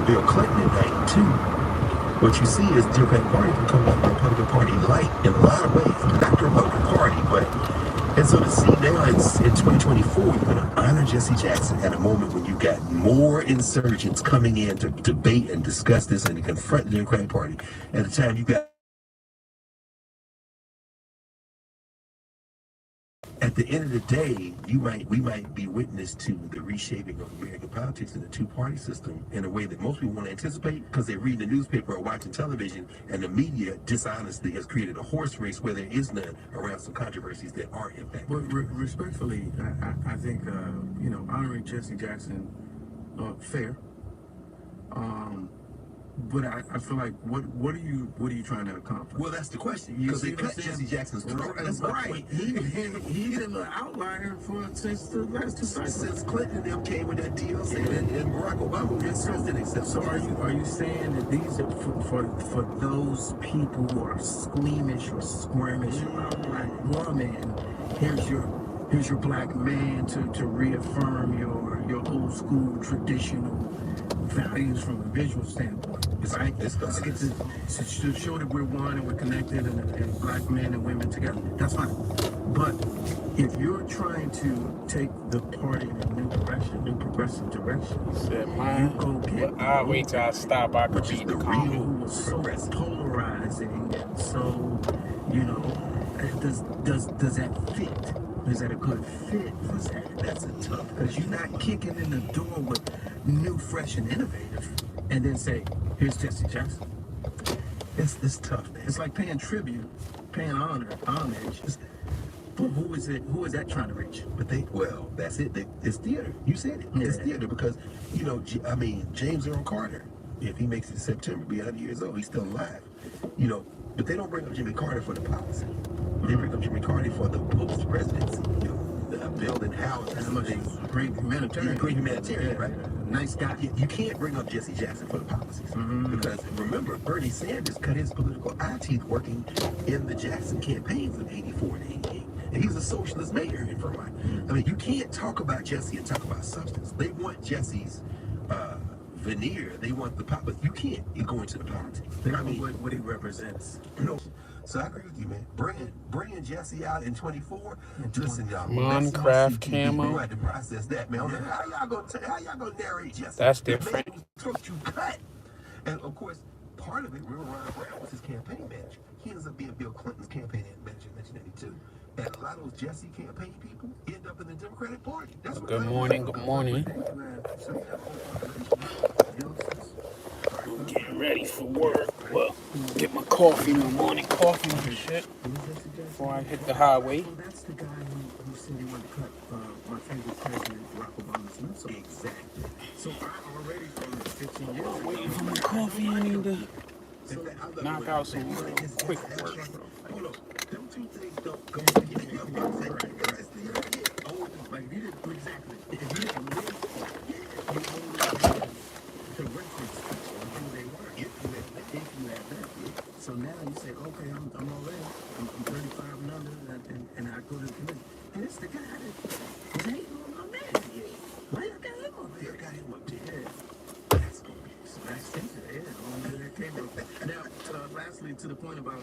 Bill Clinton in 92, what you see is the Democratic Party become like the Republican Party light in a lot of ways. Not the Republican Party, but and so to see now it's in 2024, you're going to honor Jesse Jackson at a moment when you got more insurgents coming in to debate and discuss this and to confront the Democratic Party. At the time, you got. At the end of the day, we might be witness to the reshaping of American politics in the two-party system in a way that most people won't anticipate because they read the newspaper or watching television, and the media dishonestly has created a horse race where there is none around some controversies that are impacted. Well, respectfully, I think honoring Jesse Jackson, fair. But I feel like what are you trying to accomplish? Well, that's the question. Because they cut Jesse Jackson's throat. That's right. He's an outlier since the last two cycles. Since Clinton and them came with that deal, and Barack Obama was president. So are you saying that these are for those people who are squeamish or squirmish about black woman? Here's your black man to reaffirm your old school traditional values from a visual standpoint, right? It's to show that we're one and we're connected and black men and women together. That's fine. But if you're trying to take the party in a new direction, new progressive direction, you go get. I'll wait till I stop. I can read the comment. Who was so polarizing and so, does that fit? Is that a good fit for that? That's a tough, because you're not kicking in the door with new, fresh, and innovative, and then say, "Here's Jesse Jackson." It's tough, man. It's like paying tribute, paying homage. But who is it? Who is that trying to reach? But that's it. It's theater. You said it. It's theater because James Earl Carter, if he makes it in September, be 100 years old, he's still alive. But they don't bring up Jimmy Carter for the policy. They bring up Jimmy Carter for the post-presidency, building houses. Great humanitarian, right? Nice guy. You can't bring up Jesse Jackson for the policies. Because remember, Bernie Sanders cut his political eye teeth working in the Jackson campaigns of 84 and 88. And he was a socialist mayor in Vermont. I mean, you can't talk about Jesse and talk about substance. They want Jesse's veneer. They want the pop, but you can't go into the politics. What he represents. So I agree with you, man. Bringing Jesse out in 24. Listen, y'all. Minecraft camo. We had to process that, man. How y'all gonna narrate Jesse? That's different. The man whose throat you cut. And of course, part of it, Ron Brown was his campaign manager. He ends up being Bill Clinton's campaign manager in 1992. And a lot of those Jesse campaign people end up in the Democratic Party. That's what Good morning. I'm getting ready for work. Well, get my coffee, my morning coffee and shit before I hit the highway. So that's the guy who said he wanted to cut my favorite president, Barack Obama's lips. Exactly. So I already from 15 years ago. Waiting for my coffee. I need to knock out some quick work, bro. Hold on. Them two things don't go together. Like, you didn't, exactly. If you didn't live, you only the reference on who they were. If you had that. So now you say, okay, I'm all in. I'm 35 and under, and I go to the committee. And it's the guy that was hating on my man. Why you got him up there? Got him up there. That's going to be some nice things there. That came up. Now, lastly, to the point about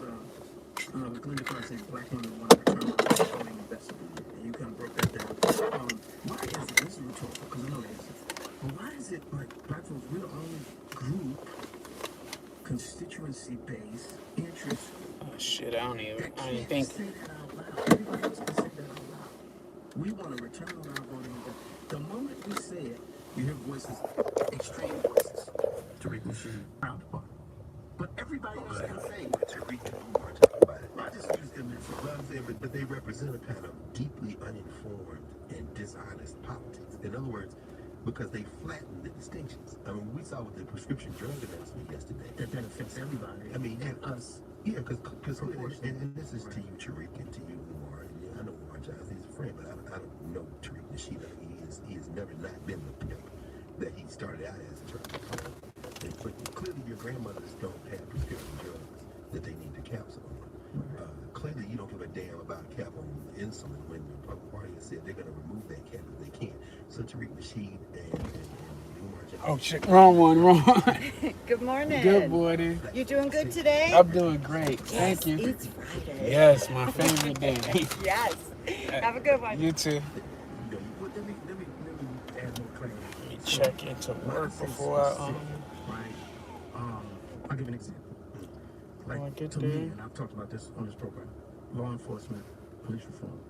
Glenda Clark saying black women want to return to voting investment. You kind of broke that down. Why is it, this is rhetorical, because I know the answer, but why is it like black folks, we're the only group, constituency-based, interest, Shit, I don't even think. say that out loud. Everybody else can say that out loud. We want to return on our voting investment. The moment we say it, you hear voices, extreme voices, Tariq Nasheed, proud to part. But everybody else can say Tariq and Umar talk about it. I just use them as But they represent a kind of deeply uninformed and dishonest politics. In other words, because they flatten the distinctions. I mean, we saw with the prescription drug announcement yesterday. that benefits everybody. I mean, and us. Yeah, because and this is to you, Tariq, and to you, Umar. I know Umar Johnson, he's a friend, but I don't know Tariq Nasheed. He has never not been the pimp that he started out as in terms of pimp. But clearly your grandmothers don't have prescription drugs that they need to capsule on. Clearly you don't give a damn about a cap on insulin when the Republican Party has said they're going to remove that cap if they can. So Tariq Nasheed and Umar Johnson Oh shit, wrong one, wrong one. Good morning. Good morning. You doing good today? I'm doing great. Yes, Thank you. it's Friday. Yes, my favorite day. Yes. Have a good one. You too. Let me add more clarity. Let me check into work before I Right. I'll give an example. I Like get to there. me, and I've talked about this on this program, law enforcement, police reform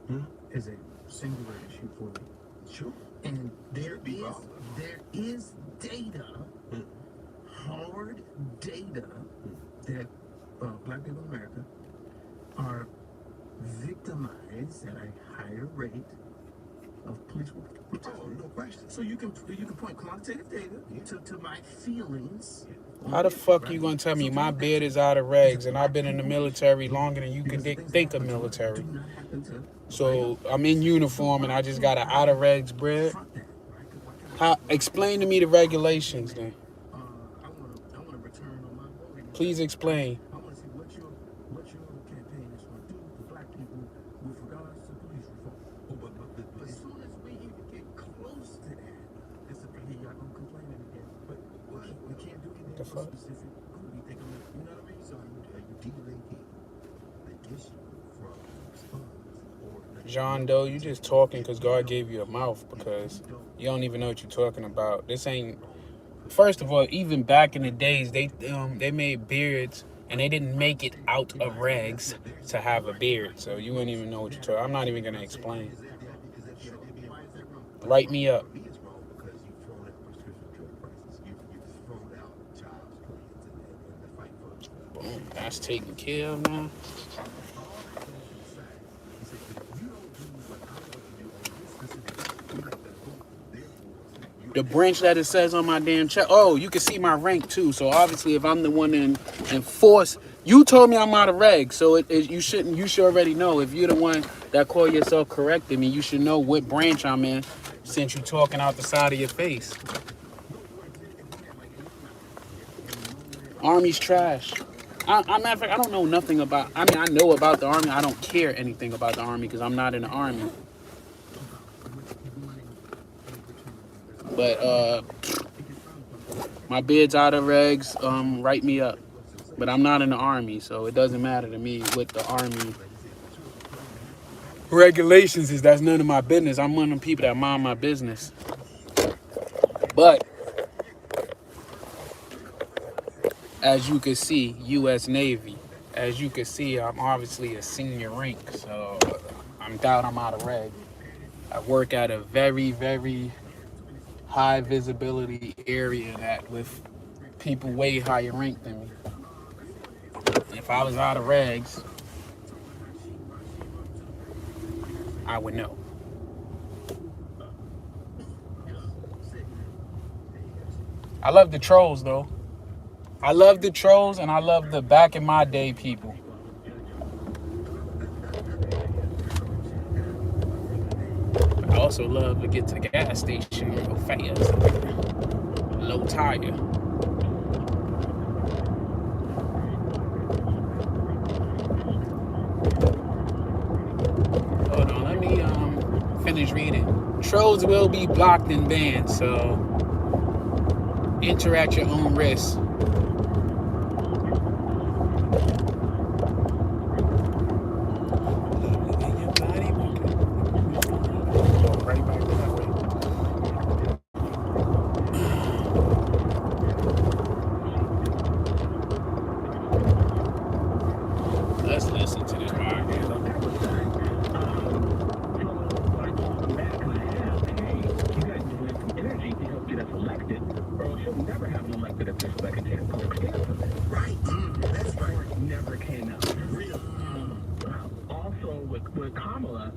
is a singular issue for me. Sure. And there is data, hard data, that black people in America are victimized at a higher rate of police brutality. Oh, no question. So you can point quantitative data to my feelings. How the fuck you gonna tell me my bed is out of regs and I've been in the military longer than you can think of military? So I'm in uniform and I just got an out of regs bread. How? Explain to me the regulations then. I want to return on my voting. Please explain. I want to see what your campaign is going to do for black people with regards to police reform. But as soon as we even get close to that, it's a here y'all gonna complain again. But we can't do anything The fuck? specific group. We think you know what I mean? So Are you delinking the issue from response? John Doe, you just talking because God gave you a mouth because you don't even know what you're talking about. This ain't. First of all, even back in the days, they made beards and they didn't make it out of regs to have a beard. So you wouldn't even know what you're talking. I'm not even gonna explain. Write me up. Me, it's wrong because you've thrown out prescription drug prices. You've thrown out jobs plans and the fight for. Boom, that's taken care of now. The branch that it says on my damn check. Oh, you can see my rank too. So obviously, if I'm the one in enforce, you told me I'm out of reg. So you shouldn't. You should already know. If you're the one that call yourself correcting me, you should know what branch I'm in, since you're talking out the side of your face. Army's trash. Matter of fact, I don't know nothing about. I mean, I know about the Army. I don't care anything about the Army because I'm not in the Army. But my bid's out of regs. Write me up. But I'm not in the Army, so it doesn't matter to me what the Army regulations is. That's none of my business. I'm one of them people that mind my business. But as you can see, U.S. Navy. As you can see, I'm obviously a senior rank, so I'm doubt I'm out of reg. I work at a very, very high visibility area that with people way higher ranked than me. If I was out of regs, I would know. I love the trolls though. I love the trolls and I love the back in my day people. I also love to get to the gas station and go fast. Low tire. Hold on, let me finish reading. Trolls will be blocked and banned, so enter at your own risk. Let's listen to this right here. Right. That's right. Never came out. Also, with Kamala,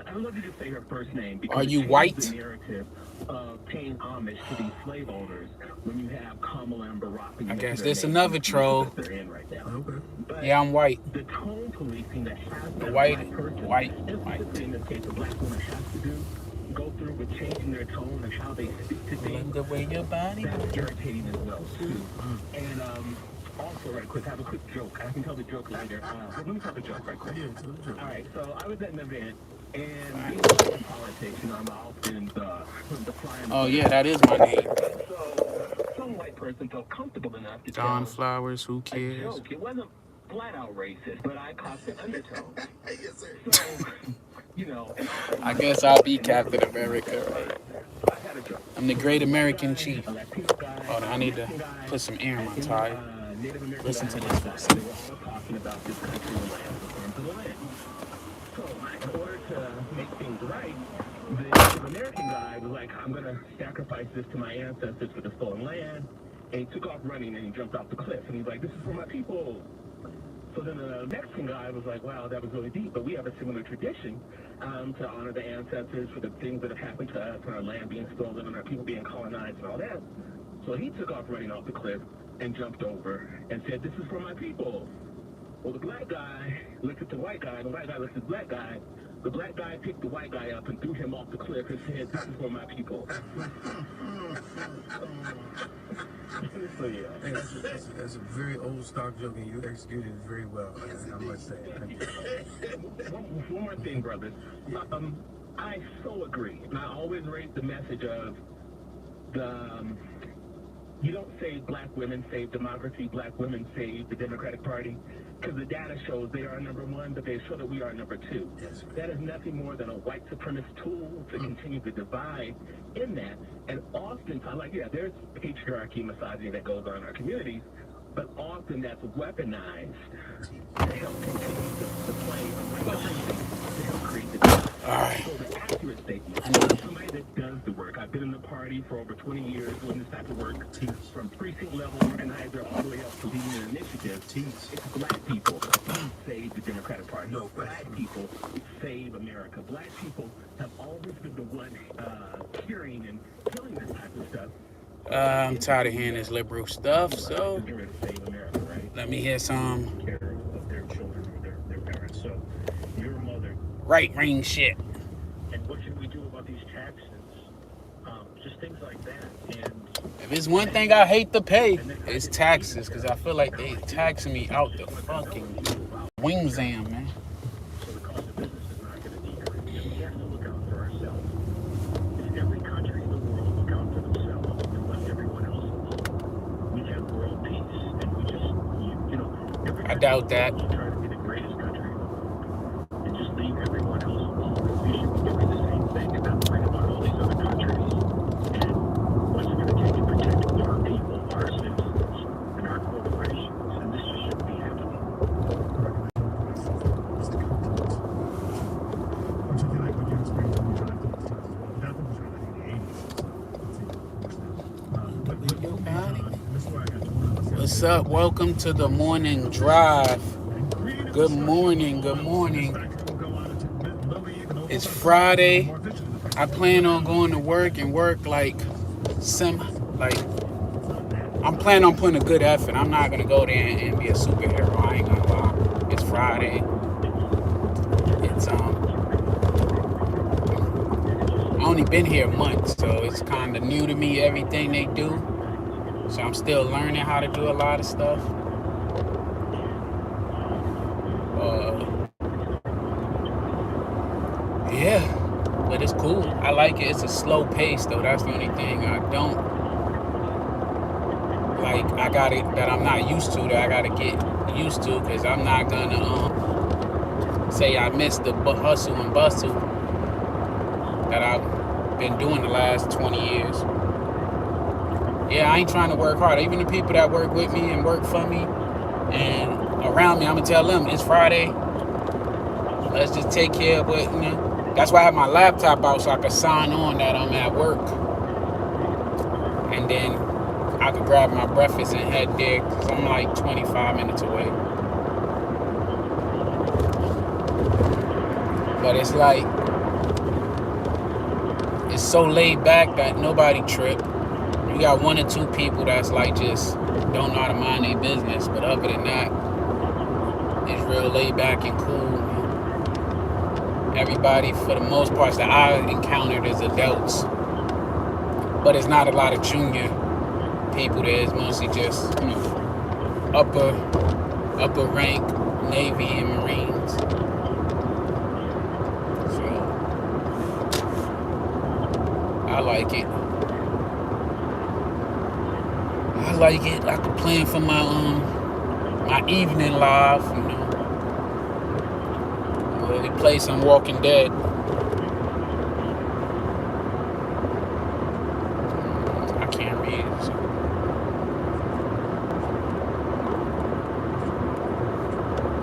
I love you to say her first name. Because Are you it white? changes the narrative of paying homage to these slaveholders when you have Kamala and Barack. I guess there's another troll. That they're in right now. But Yeah, I'm white. the tone policing that has The been white, white, specifically in this case, a black woman has to go through with changing their tone and how they speak to things. The way your body. That's irritating as well too. And also, right quick, I have a quick joke. I can tell the joke later. Let me tell the joke right quick. All right, so I was at an event And you know, in politics, you know, I'm often the fly in the Oh flag. yeah, that is my name. So some white person felt comfortable enough to Don tell Flowers, who a cares? joke. It wasn't flat out racist, but I caught the undertone. Yes, sir. So, you know, and I guess I'll be Captain America, right? I had a joke. I'm the great American chief. A Latino guy, Hold on, I need to Mexican guy, put some air in my and, tire. Native American Listen guy. to this for a They second. were all talking about this country and land, the terms of the land. So, in order to make things right, the Native American guy was like, I'm going to sacrifice this to my ancestors for the stolen land. And he took off running and he jumped off the cliff. And he's like, this is for my people. So then the Mexican guy was like, wow, that was really deep. But we have a similar tradition to honor the ancestors for the things that have happened to us and our land being stolen and our people being colonized and all that. So he took off running off the cliff and jumped over and said, this is for my people. Well, the black guy looked at the white guy, and the white guy looked at the black guy. The black guy picked the white guy up and threw him off the cliff and said, this is for my people. So, yeah. Hey, that's a very old stock joke, and you executed it very well. I must say. One more thing, brothers. I so agree. And I always raise the message of you don't say black women save democracy, black women save the Democratic Party, because the data shows they are number one, but they show that we are number two. Yes, sir. That is nothing more than a white supremacist tool to continue the divide in that. And oftentimes, like, yeah, there's patriarchy, misogyny that goes on in our communities, but often that's weaponized to help continue the play of white supremacy, to help create the divide. All right. So the accurate statement, somebody that does the work. I've been in the party for over 20 years doing this type of work, from precinct level organizer all the way up to leading an initiative. It's black people who save the Democratic Party. No black people save America. Black people have always been the one curing and killing this type of stuff. I'm tired of hearing this liberal stuff, so Save America, right? let me hear some Care of their children or their parents. So your mother. right wing shit. And what should we do about these taxes? Just things like that. And If it's one thing I hate to pay, it's taxes, because I feel like they taxing me out the fucking wings am, man. so the cost of business is not going to decrease. And we have to look out for ourselves. If every country in the world look out for themselves and left everyone else alone, we have world peace. And we just, you know, every I doubt that. country try to be the greatest country in the world and just leave everyone else alone. We should be doing the same thing and not worrying about all these other countries. And what's going to take and protect our people, our citizens, and our corporations. And this just shouldn't be happening. What's the context? Don't you feel like when you experience when you drive through these times as well? That was right in the 80s, so it's even worse now. This is where I got to work. What's up? Welcome to the morning drive. Good morning, good morning. It's Friday. I plan on going to work and work I'm planning on putting a good effort. I'm not gonna go there and be a superhero. I ain't gonna lie. It's Friday. It's I only been here a month, so it's kind of new to me, everything they do. So I'm still learning how to do a lot of stuff. Yeah, but it's cool. I like it. It's a slow pace, though. That's the only thing I don't like. I got it that I'm not used to. That I gotta get used to, because I'm not gonna say I missed the hustle and bustle that I've been doing the last 20 years. Yeah, I ain't trying to work hard. Even the people that work with me and work for me and around me, I'm gonna tell them it's Friday. Let's just take care of what, you know. That's why I have my laptop out, so I can sign on that I'm at work. And then I could grab my breakfast and head there, because I'm like 25 minutes away. But it's like, it's so laid back that nobody trip. You got one or two people that's like just don't know how to mind their business. But other than that, it's real laid back and cool. Everybody, for the most part, that I encountered is adults. But it's not a lot of junior people there. It's mostly just, you know, upper rank Navy and Marines. So I like it. I like it. I could plan for my evening live, you know. Really play some Walking Dead. I can't read. So.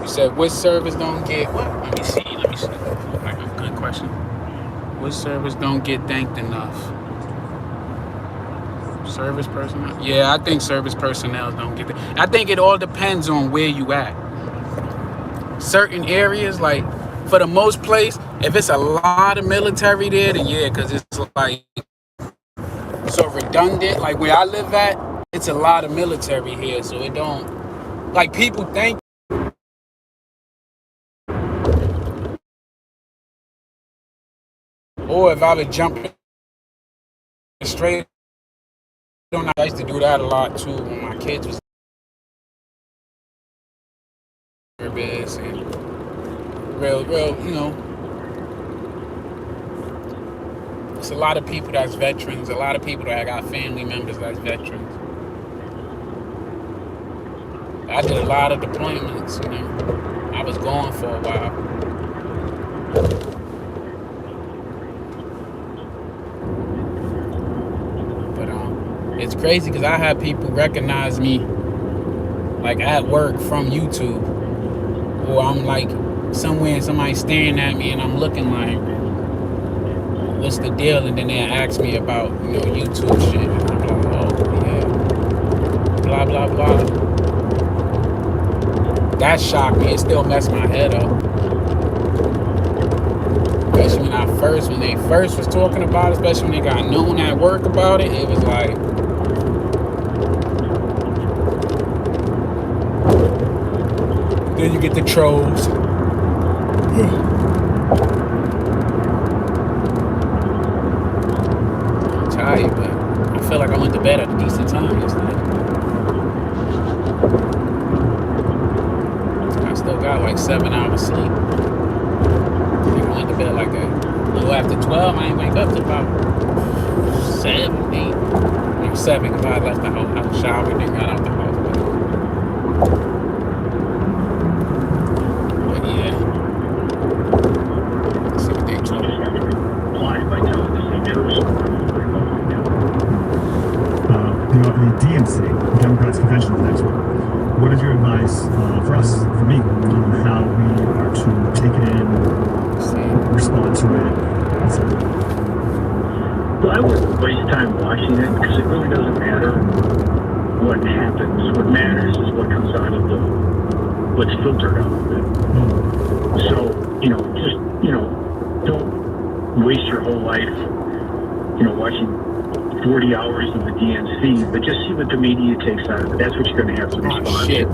You said which service don't get what? Let me see. Like a good question. Which service don't get thanked enough? Service personnel? Yeah, I think service personnel don't get that. I think it all depends on where you at. Certain areas, like for the most place, if it's a lot of military there, then yeah, because it's like so redundant. Like where I live at, it's a lot of military here, so it don't like people think. Or if I would jump straight on, I used to do that a lot too when my kids was service and real, you know. It's a lot of people that's veterans, a lot of people that got family members that's veterans. I did a lot of deployments, you know. I was gone for a while. But it's crazy because I had people recognize me like at work from YouTube. Or I'm like somewhere and somebody's staring at me and I'm looking like, what's the deal? And then they ask me about, you know, YouTube shit. And I'm like, oh, yeah. Blah, blah, blah. That shocked me. It still messed my head up. Especially when they first was talking about it, especially when they got known at work about it, it was like, then you get the trolls. I'm tired, but I feel like I went to bed at a decent time yesterday. I still got like 7 hours sleep. I think I went to bed like a little after 12. I ain't wake up till about 7, 8. Maybe 7 because I left the house. I showered and got out the house. The DNC, the Democrats Convention is next week. What is your advice for us, for me, on how we are to take it in, respond to it, etc.? Well, I wouldn't waste time watching it because it really doesn't matter what happens. What matters is what comes out of what's filtered out of it. So, just, don't waste your whole life, watching 40 hours of the DNC, but just see what the media takes out of it. That's what you're going to have to respond to.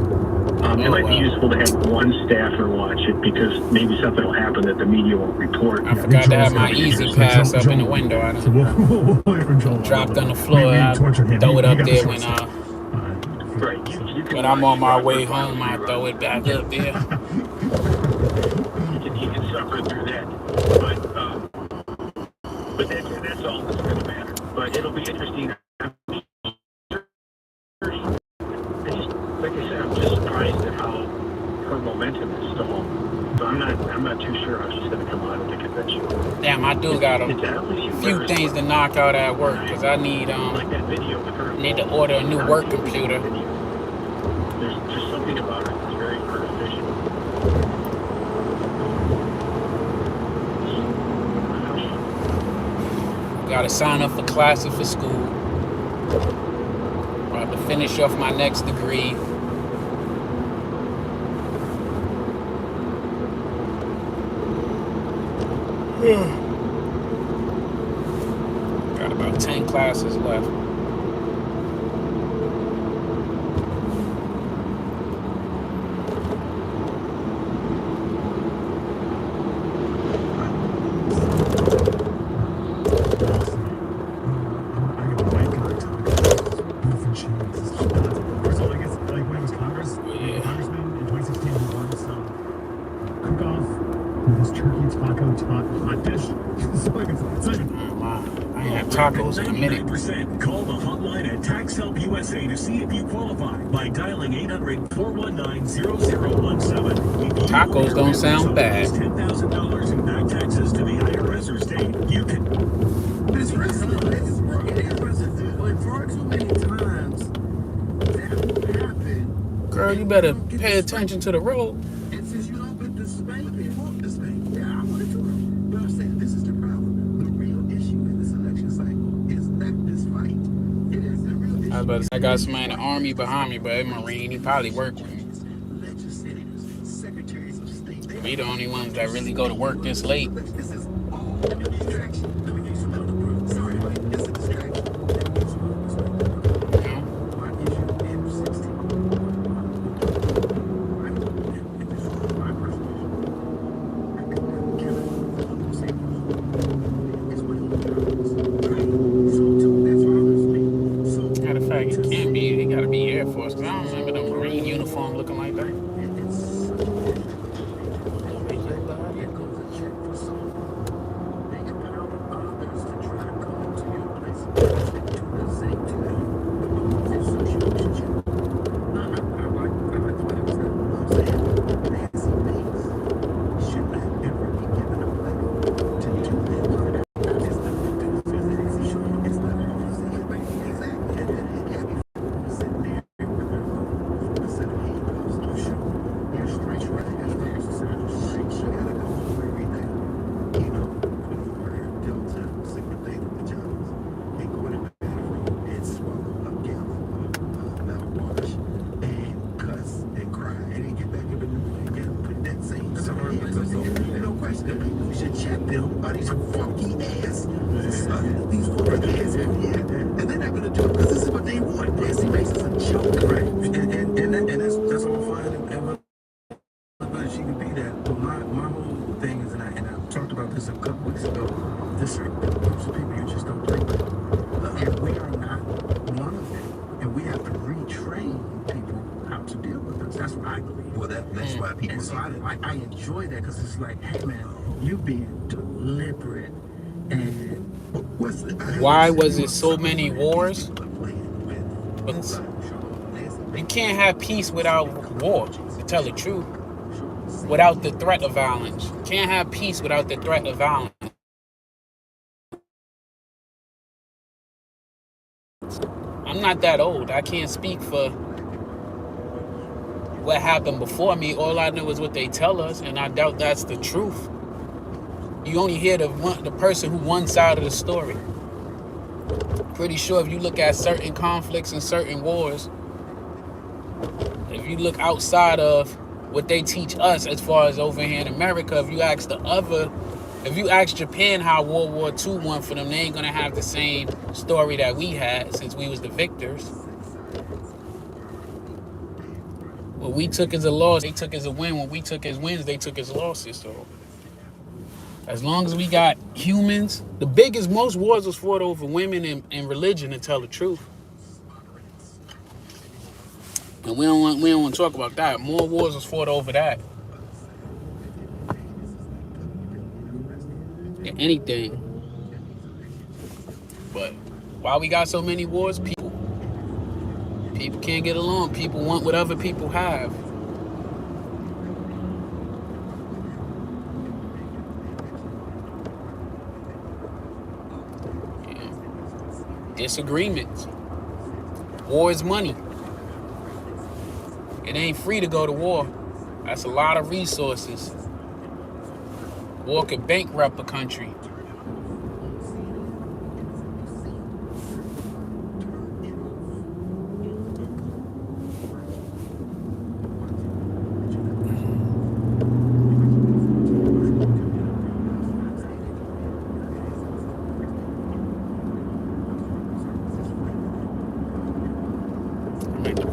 It might be useful to have one staffer watch it because maybe something will happen that the media won't report. I forgot to have my Easy Pass up in the window. I dropped on the floor. I throw it up there when when I'm on my way home. I throw it back up there. You can suffer through that, but that's all that's going to matter. But it'll be interesting. Like I said, I'm just surprised at how her momentum is stalled. So I'm not too sure how she's going to come out of the convention. Damn, I do got a few things to knock out at work because I need need to order a new work computer. There's something about it that's very artificial. Got to sign up for classes for school. About to finish off my next degree. Got about 10 classes left. tacos in a minute. 99%. Call the hotline at Tax Help USA to see if you qualify by dialing 800-419-0017. Tacos don't sound bad. $10,000 in back taxes to the IRS or state. You can. It's wrestling. It is wrestling. But far too many times that will happen. Girl, you better pay attention to the road. And since you don't put the spank, they want the spank. Yeah, I want it to. But I'm saying this is the problem. The real issue in this election cycle is not this fight. It is the real issue. I was about to say, I got somebody in the army behind me, but a Marine, he probably work with me. Legislators, secretaries of state. We the only ones that really go to work this late. This is all a distraction. Let me give you some other proof. Sorry, but it's a distraction. You know? My issue with M16. My personal Matter of fact, it can't be. It gotta be Air Force. 'Cause I don't remember the Marine uniform looking like that. I enjoy that because it's like, hey man, you being deliberate and Why was it so many wars? You can't have peace without war, to tell the truth. Without the threat of violence. You can't have peace without the threat of violence. I'm not that old. I can't speak for what happened before me. All I know is what they tell us, and I doubt that's the truth. You only hear the person who one side of the story. Pretty sure if you look at certain conflicts and certain wars, if you look outside of what they teach us as far as over here in America, if you ask Japan how World War II went for them, they ain't gonna have the same story that we had since we was the victors. What we took as a loss, they took as a win. What we took as wins, they took as losses. So as long as we got humans, most wars was fought over women and religion, to tell the truth. And we don't want to talk about that. More wars was fought over that than anything. But why we got so many wars? People can't get along. People want what other people have. Yeah. Disagreements. War is money. It ain't free to go to war. That's a lot of resources. War could bankrupt a country.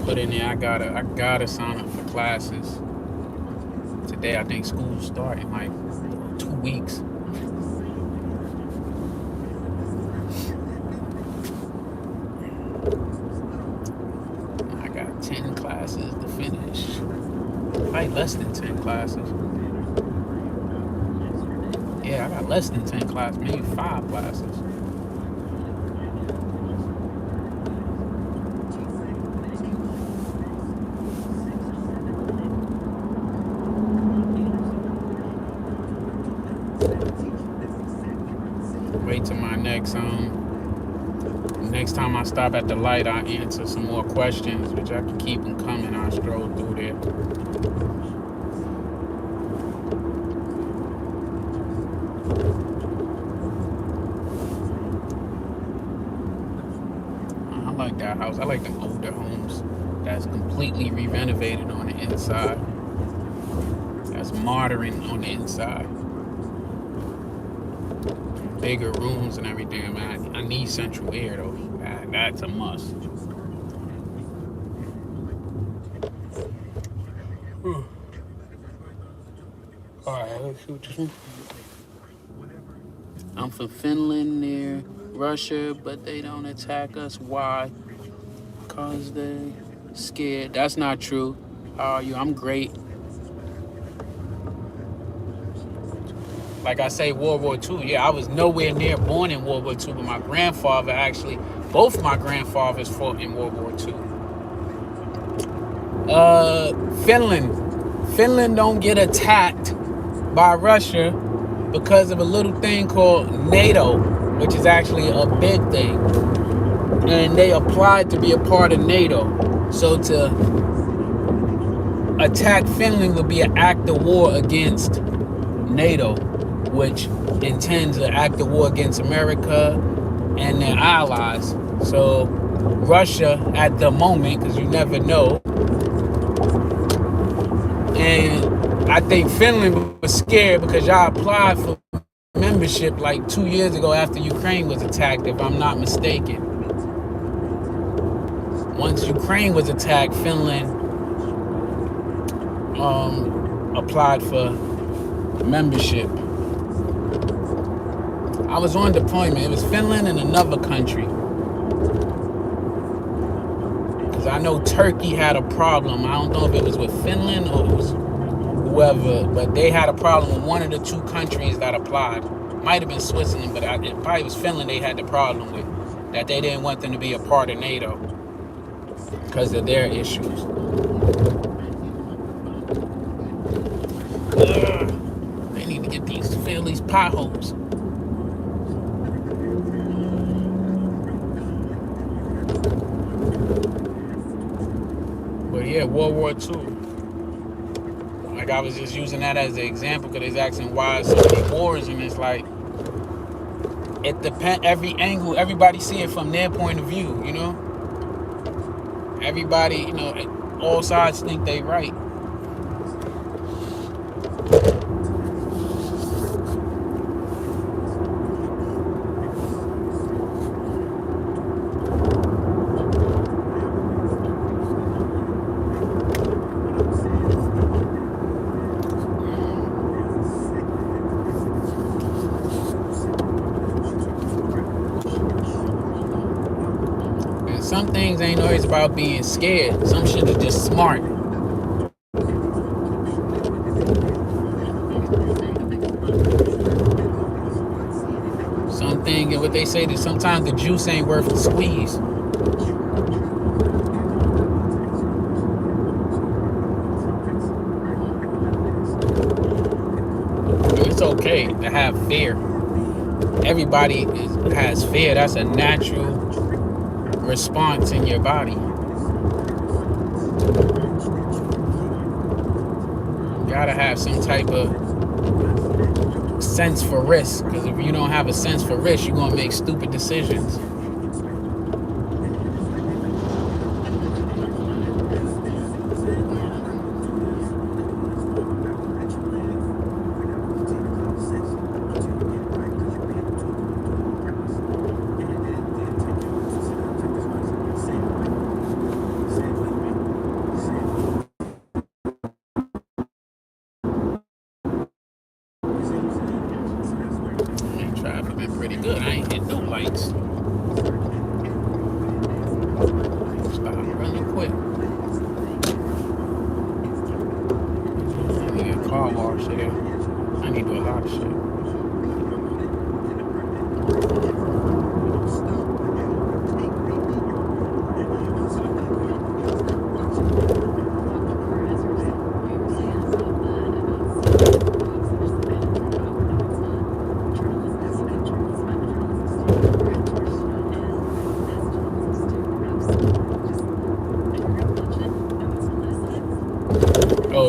Put in there, I gotta sign up for classes. Today I think school's starting like 2 weeks. I got 10 classes to finish. Probably less than 10 classes. Yeah, I got less than 10 classes, maybe 5 classes. next time I stop at the light, I answer some more questions, which I can keep them coming. I stroll through there. I like that house. I like them older homes that's completely re-renovated on the inside. That's modern on the inside. Bigger rooms and everything, man. I need central air though. That's a must. Alright, let's shoot this one. I'm from Finland near Russia, but they don't attack us. Why? Because they scared. That's not true. How are you? I'm great. Like I say, World War II, yeah, I was nowhere near born in World War II, but my grandfather actually, both my grandfathers fought in World War II. Finland don't get attacked by Russia because of a little thing called NATO, which is actually a big thing. And they applied to be a part of NATO. So to attack Finland would be an act of war against NATO, which intends to act of war against America and their allies. So Russia at the moment, because you never know, and I think Finland was scared because y'all applied for membership like 2 years ago after Ukraine was attacked, if I'm not mistaken. Once Ukraine was attacked, Finland applied for membership. I was on deployment. It was Finland and another country. Because I know Turkey had a problem. I don't know if it was with Finland or it was whoever, but they had a problem with one of the two countries that applied. Might have been Switzerland, but it probably was Finland they had the problem with. That they didn't want them to be a part of NATO because of their issues. They need to fill these potholes. But yeah, World War II. Like I was just using that as an example because they're asking why so many wars, and it's like it depends. Every angle, everybody see it from their point of view. You know, everybody, you know, all sides think they right. Some things ain't always about being scared. Some shit is just smart. Something, and what they say that sometimes the juice ain't worth the squeeze. It's okay to have fear. Everybody has fear. That's a natural response in your body. You gotta have some type of sense for risk, because if you don't have a sense for risk, you're gonna make stupid decisions. Traffic been pretty good. I ain't hit no lights. Stop really quick. I need a car wash here. I need to do a lot of shit.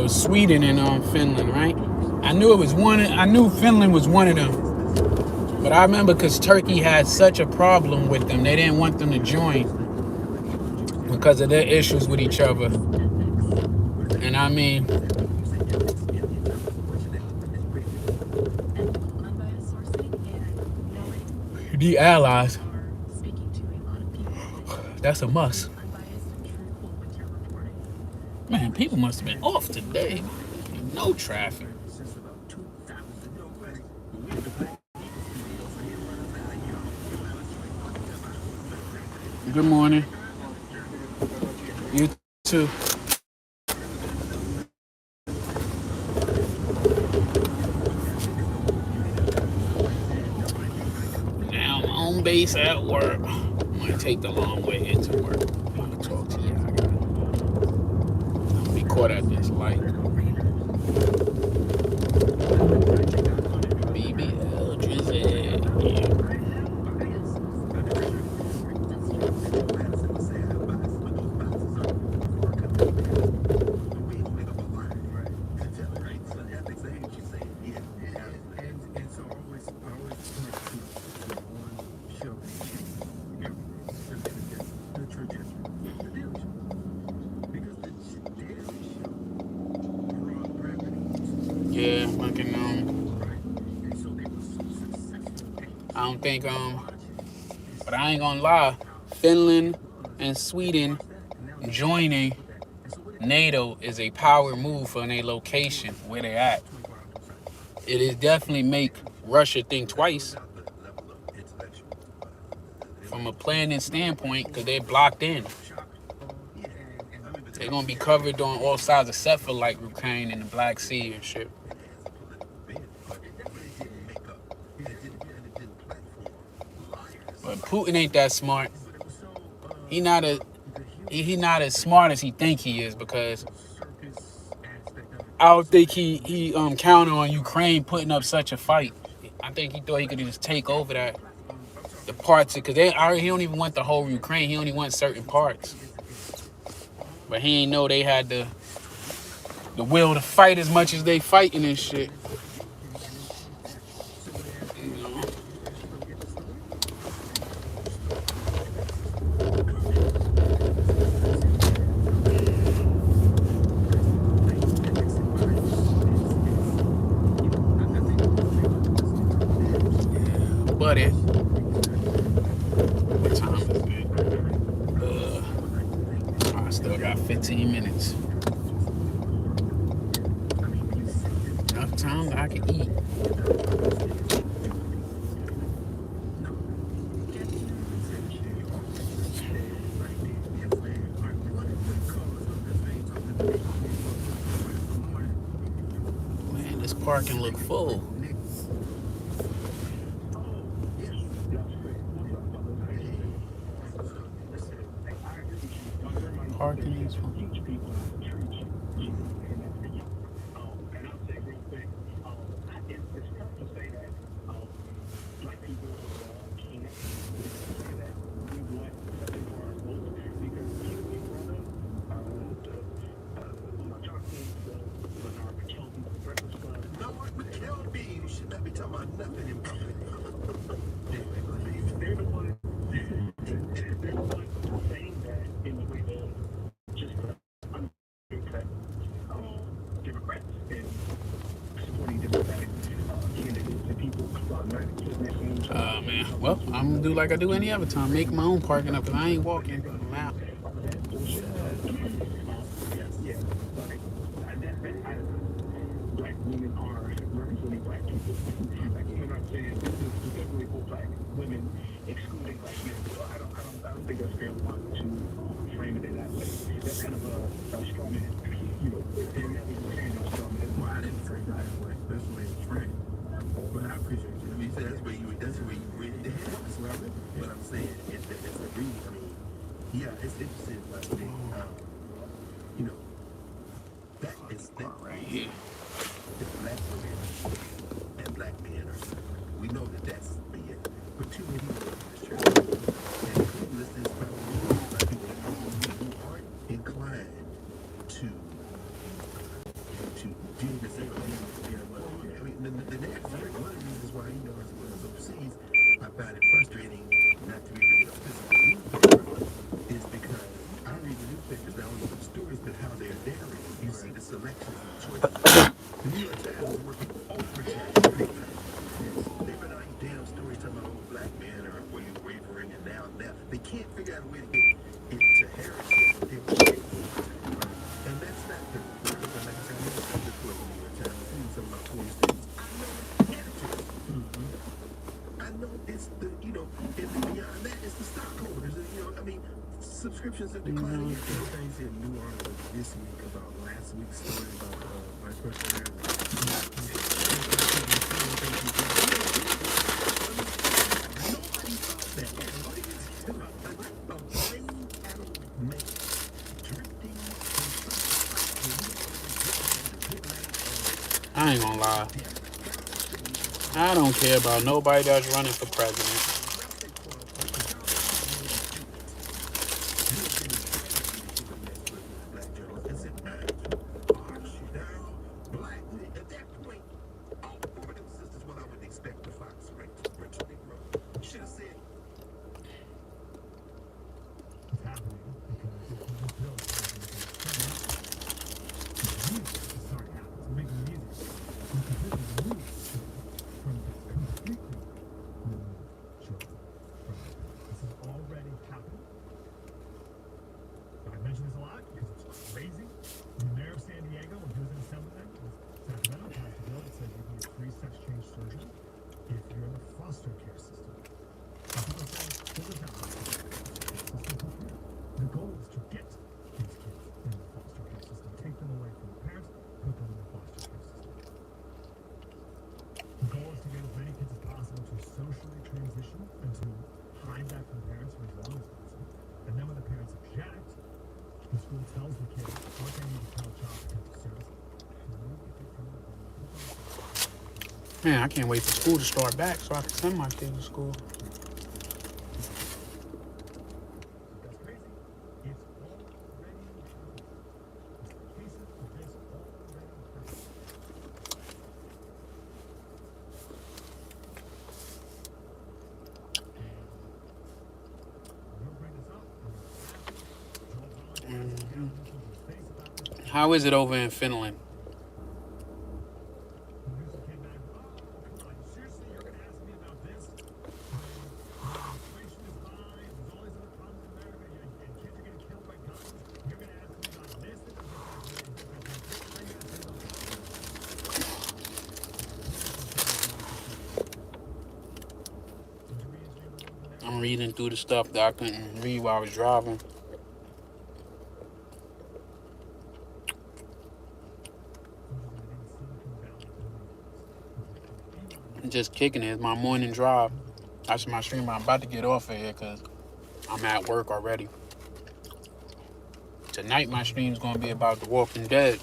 was Sweden and Finland, right? I knew it was one. I knew Finland was one of them, but I remember because Turkey had such a problem with them, they didn't want them to join because of their issues with each other. And I mean, the allies. That's a must. Man, people must have been off today. No traffic. Good morning. You too. Now I'm on base at work. Might take the long way into work. I'll talk to you. I'll be caught at this light. BBL Drizzy. Yeah, fucking I don't think but I ain't gonna lie, Finland and Sweden joining NATO is a power move for their location where they at. It is definitely make Russia think twice from a planning standpoint because they're blocked in. They're gonna be covered on all sides except for like Ukraine and the Black Sea and shit. But Putin ain't that smart. He not as smart as he think he is, because I don't think he counted on Ukraine putting up such a fight. I think he thought he could just take over the parts, because he don't even want the whole Ukraine. He only wants certain parts. But he ain't know they had the will to fight as much as they fighting and shit. Buddy. What time is it? I still got 15 minutes. Enough time that I can eat. Man, this parking look full. Parking is fun. You should not be talking about nothing in public. Man, well, I'm gonna do like I do any other time. Make my own parking up, because I ain't walking. I'm out. Black women are representing black people. Black women are saying this is specifically for black women, excluding black men. So I don't think that's fair to frame it in that way. That's kind of a straw man. You know, and that was saying a straw man. Well, I didn't frame it that way. That's the way it was framed. But I appreciate you. I mean, that's where you read it. That's what I read. But I'm saying it's a read. I mean, yeah, it's interesting. Like, you know, that is that right here. Black women and black men we know that that's BS. But too many people in this church, and this is probably black people who aren't inclined to at how they're narrated, you see the selections and choices. The New York Times is working overtime to pick them. They've been out damn stories talking about old black men are wavering and now they can't figure out a way to get into heritage. And that's not the word of the last time I was the New York Times reading some of my 40 students. I know it's the, you know, and beyond that, it's the stockholders. You know, I mean, subscriptions are declining. Things in new article this week about last week's story about Vice President. Nobody thought that. A brain addled man drifting I ain't gonna lie. I don't care about nobody that's running for president. Man, I can't wait for school to start back so I can send my kids to school. How is it over in Finland? I'm reading through the stuff that I couldn't read while I was driving. Just kicking it. It's my morning drive. That's my stream. I'm about to get off of here because I'm at work already. Tonight my stream's gonna be about The Walking Dead.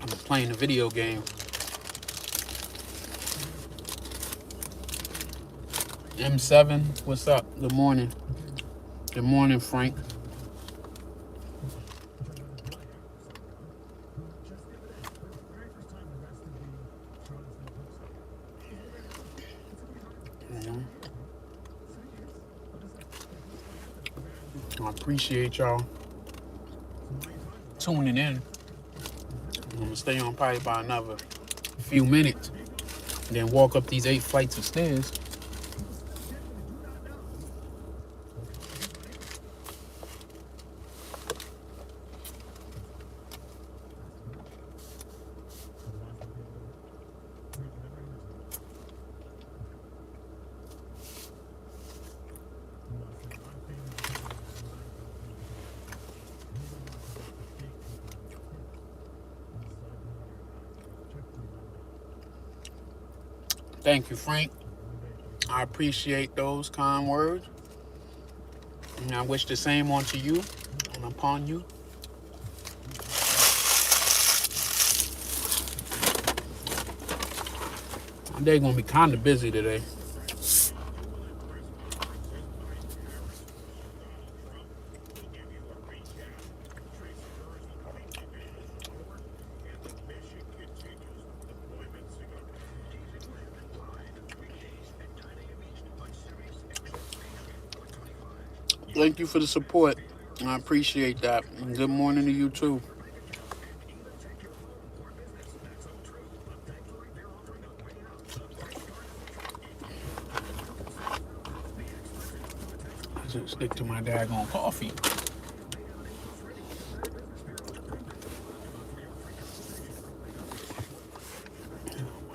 I'm playing a video game. M7, what's up? Good morning. Good morning, Frank. I appreciate y'all tuning in. I'm gonna stay on probably about another few minutes, and then walk up these 8 flights of stairs. Thank you, Frank. I appreciate those kind words. And I wish the same on to you and upon you. My day gonna be kind of busy today. Thank you for the support. I appreciate that. And good morning to you too. 'Stick to my daggone coffee.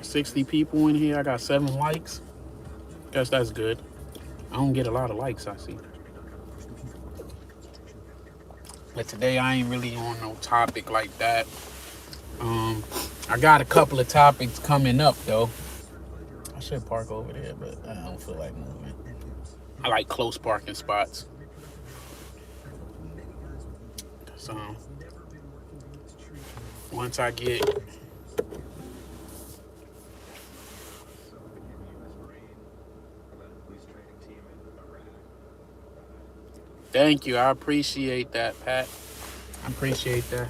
$60 people in here. I got 7 likes. Guess that's good. I don't get a lot of likes, I see. But today I ain't really on no topic like that. I got a couple of topics coming up though. I should park over there, but I don't feel like moving. I like close parking spots. So once I get Thank you. I appreciate that, Pat. I appreciate that.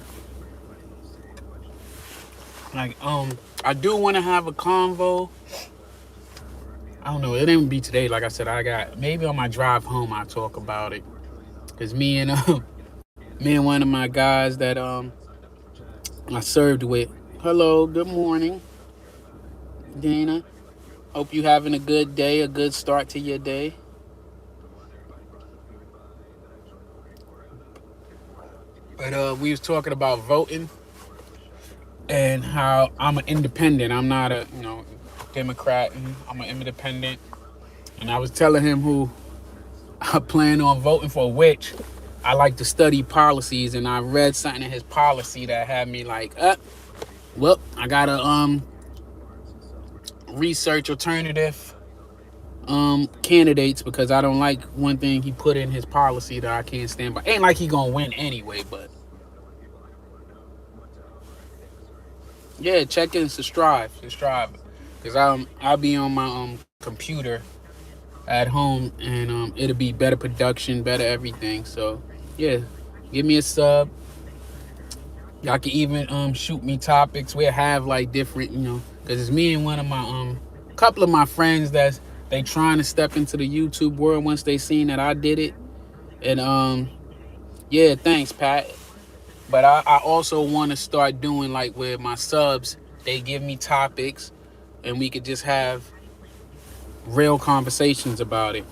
Like, I do want to have a convo. I don't know. It didn't be today. Like I said, maybe on my drive home I'll talk about it. Cause me and one of my guys that I served with. Hello, good morning, Dana. Hope you having a good day, a good start to your day. But we was talking about voting and how I'm an independent. I'm not a Democrat. I'm an independent. And I was telling him who I plan on voting for, which I like to study policies, and I read something in his policy that had me like, well, I gotta research alternative candidates because I don't like one thing he put in his policy that I can't stand by. Ain't like he gonna win anyway, but yeah, check in, subscribe, because I'll be on my computer at home, and it'll be better production, better everything. So yeah, give me a sub. Y'all can even shoot me topics. We'll have like different, because it's me and one of my couple of my friends that they trying to step into the YouTube world once they seen that I did it. And yeah, thanks, Pat. But I also want to start doing like where my subs, they give me topics and we could just have real conversations about it.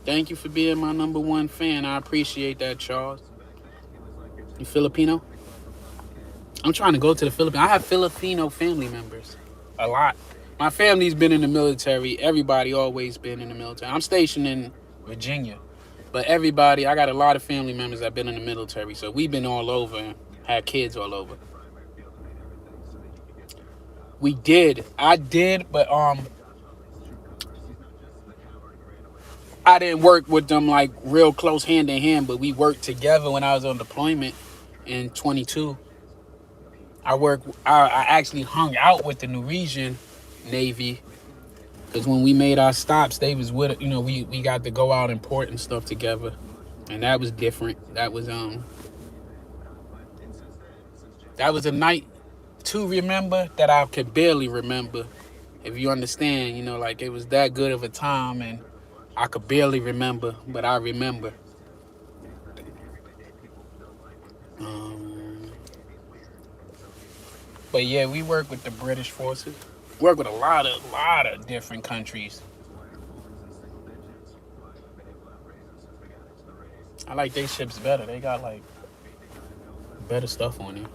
Thank you for being my #1 fan. I appreciate that, Charles. You Filipino? I'm trying to go to the Philippines. I have Filipino family members. A lot. My family's been in the military. Everybody always been in the military. I'm stationed in Virginia. But I got a lot of family members that have been in the military. So we've been all over and had kids all over. I did, but I didn't work with them like real close hand in hand, but we worked together when I was on deployment in 22. I actually hung out with the Norwegian Navy because when we made our stops, they was with, we got to go out and port and stuff together, and that was different. That was a night to remember that I could barely remember, if you understand, like it was that good of a time, and I could barely remember, but I remember. But yeah, we work with the British forces. Work with a lot of different countries. I like their ships better. They got like better stuff on it.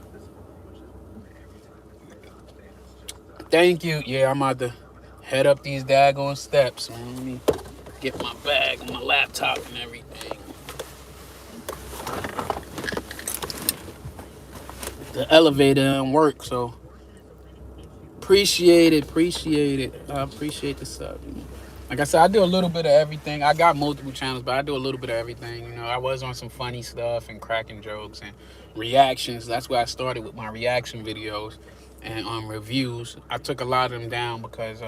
Thank you. Yeah, I'm about to head up these daggone steps, man. Let me get my bag, my laptop, and everything. The elevator didn't work, so appreciate it. I appreciate the sub. Like I said, I do a little bit of everything. I got multiple channels, but I do a little bit of everything. I was on some funny stuff and cracking jokes and reactions. That's where I started with my reaction videos and reviews. I took a lot of them down because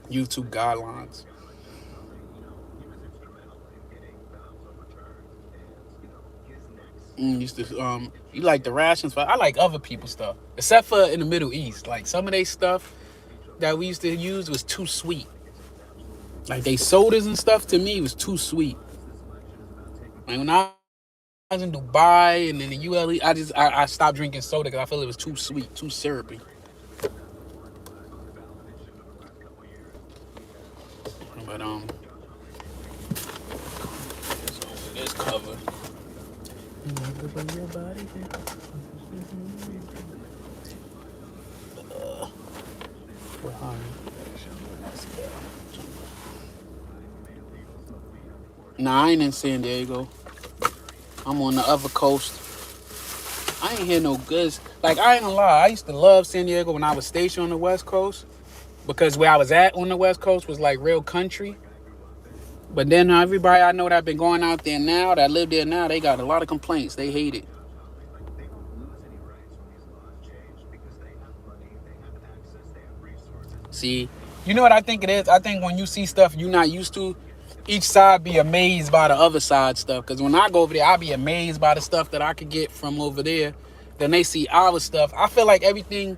YouTube guidelines. You like the rations, but I like other people's stuff, except for in the Middle East. Like some of their stuff that we used to use was too sweet. Like they sodas and stuff to me was too sweet. Like when I was in Dubai and in the ULE, I stopped drinking soda because I feel it was too sweet, too syrupy. But it's covered. Nah, I ain't in San Diego. I'm on the other coast. I ain't hear no goods. Like, I ain't gonna lie, I used to love San Diego when I was stationed on the West Coast, because where I was at on the West Coast was like real country. But then everybody I know that been going out there now, that live there now, they got a lot of complaints. They hate it. See, you know what I think it is? I think when you see stuff you're not used to, each side be amazed by the other side stuff. Because when I go over there, I be amazed by the stuff that I could get from over there. Then they see our stuff. I feel like everything,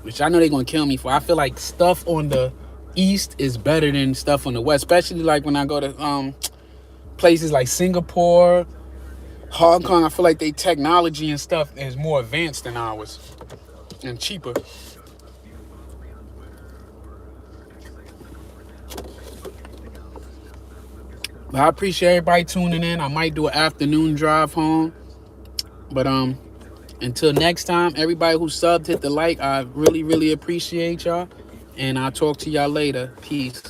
which I know they're going to kill me for, I feel like stuff on the East is better than stuff on the West. Especially like when I go to places like Singapore, Hong Kong. I feel like they technology and stuff is more advanced than ours and cheaper. But I appreciate everybody tuning in. I might do an afternoon drive home. But until next time, everybody who subbed, hit the like. I really, really appreciate y'all. And I'll talk to y'all later. Peace.